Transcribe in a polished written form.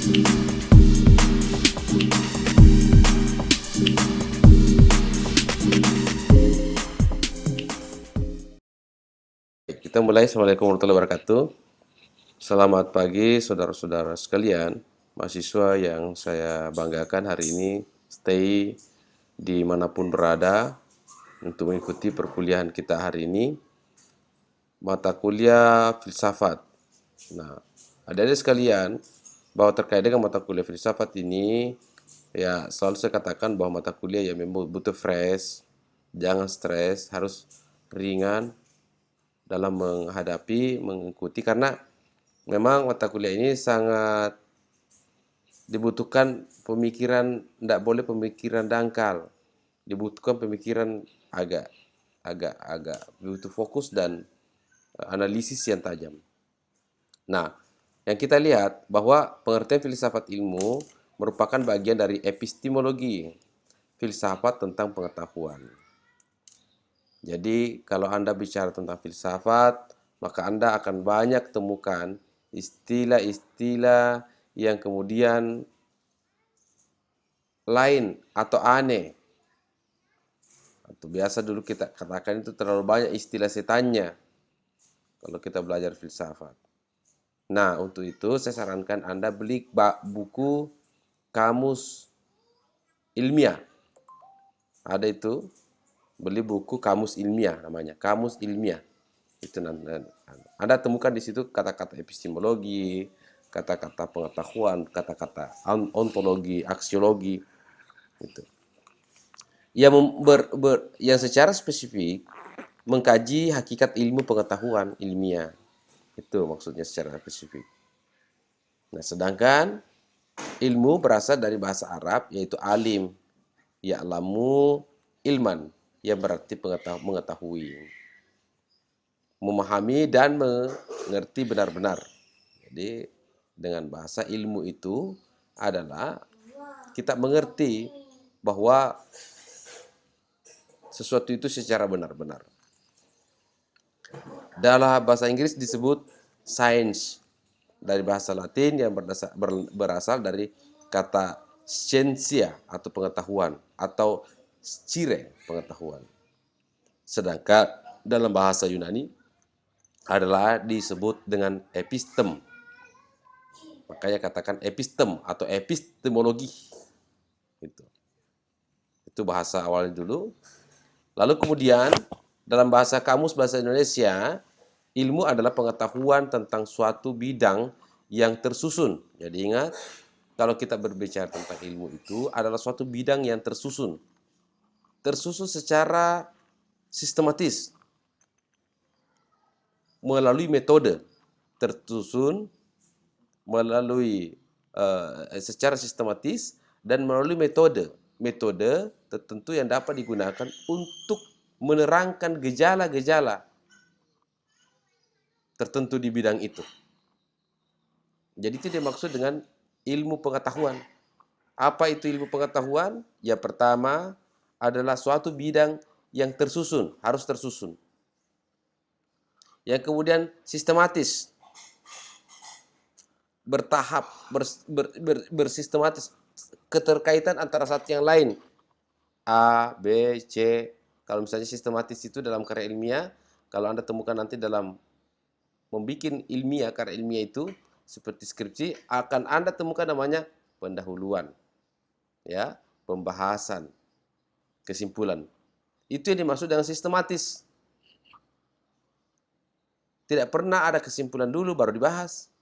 Kita mulai. Assalamualaikum warahmatullahi wabarakatuh. Selamat pagi saudara-saudara sekalian, mahasiswa yang saya banggakan hari ini stay dimanapun berada untuk mengikuti perkuliahan kita hari ini, mata kuliah filsafat. Nah, adik-adik sekalian, bahwa terkait dengan mata kuliah filsafat ini, ya selalu saya katakan bahwa mata kuliah yang memang butuh fresh, jangan stres, harus ringan dalam mengikuti, karena memang mata kuliah ini sangat dibutuhkan pemikiran, tidak boleh pemikiran dangkal, dibutuhkan pemikiran agak butuh fokus dan analisis yang tajam. Nah, yang kita lihat bahwa pengertian filsafat ilmu merupakan bagian dari epistemologi, filsafat tentang pengetahuan. Jadi, kalau Anda bicara tentang filsafat, maka Anda akan banyak temukan istilah-istilah yang kemudian lain atau aneh. Atau biasa dulu kita katakan itu terlalu banyak istilah setannya kalau kita belajar filsafat. Nah, untuk itu saya sarankan Anda beli buku kamus ilmiah. Ada itu, beli buku kamus ilmiah namanya, kamus ilmiah. Itu Anda temukan di situ kata-kata epistemologi, kata-kata pengetahuan, kata-kata ontologi, aksiologi, gitu. Yang secara spesifik mengkaji hakikat ilmu pengetahuan ilmiah. Itu maksudnya secara spesifik. Nah, sedangkan ilmu berasal dari bahasa Arab yaitu alim, ya'lamu ilman, yang berarti mengetahui, memahami dan mengerti benar-benar. Jadi dengan bahasa ilmu itu adalah kita mengerti bahwa sesuatu itu secara benar-benar. Dalam bahasa Inggris disebut science, dari bahasa Latin yang berasal dari kata scientia atau pengetahuan, atau scire pengetahuan. Sedangkan dalam bahasa Yunani adalah disebut dengan epistem. Makanya katakan epistem atau epistemologi. Itu bahasa awalnya dulu. Lalu kemudian dalam bahasa kamus bahasa Indonesia, ilmu adalah pengetahuan tentang suatu bidang yang tersusun. Jadi ingat, kalau kita berbicara tentang ilmu itu adalah suatu bidang yang tersusun. Tersusun secara sistematis, melalui metode. Tersusun melalui secara sistematis dan melalui metode tertentu yang dapat digunakan untuk menerangkan gejala-gejala tertentu di bidang itu. Jadi itu dimaksud dengan ilmu pengetahuan. Apa itu ilmu pengetahuan? Ya, pertama adalah suatu bidang yang tersusun, harus tersusun. Yang kemudian sistematis, bertahap, bersistematis, keterkaitan antara satu yang lain. A, B, C. Kalau misalnya sistematis itu dalam karya ilmiah, kalau Anda temukan nanti dalam membuat ilmiah, karya ilmiah itu seperti skripsi, akan Anda temukan namanya pendahuluan, ya, pembahasan, kesimpulan. Itu yang dimaksud dengan sistematis. Tidak pernah ada kesimpulan dulu baru dibahas.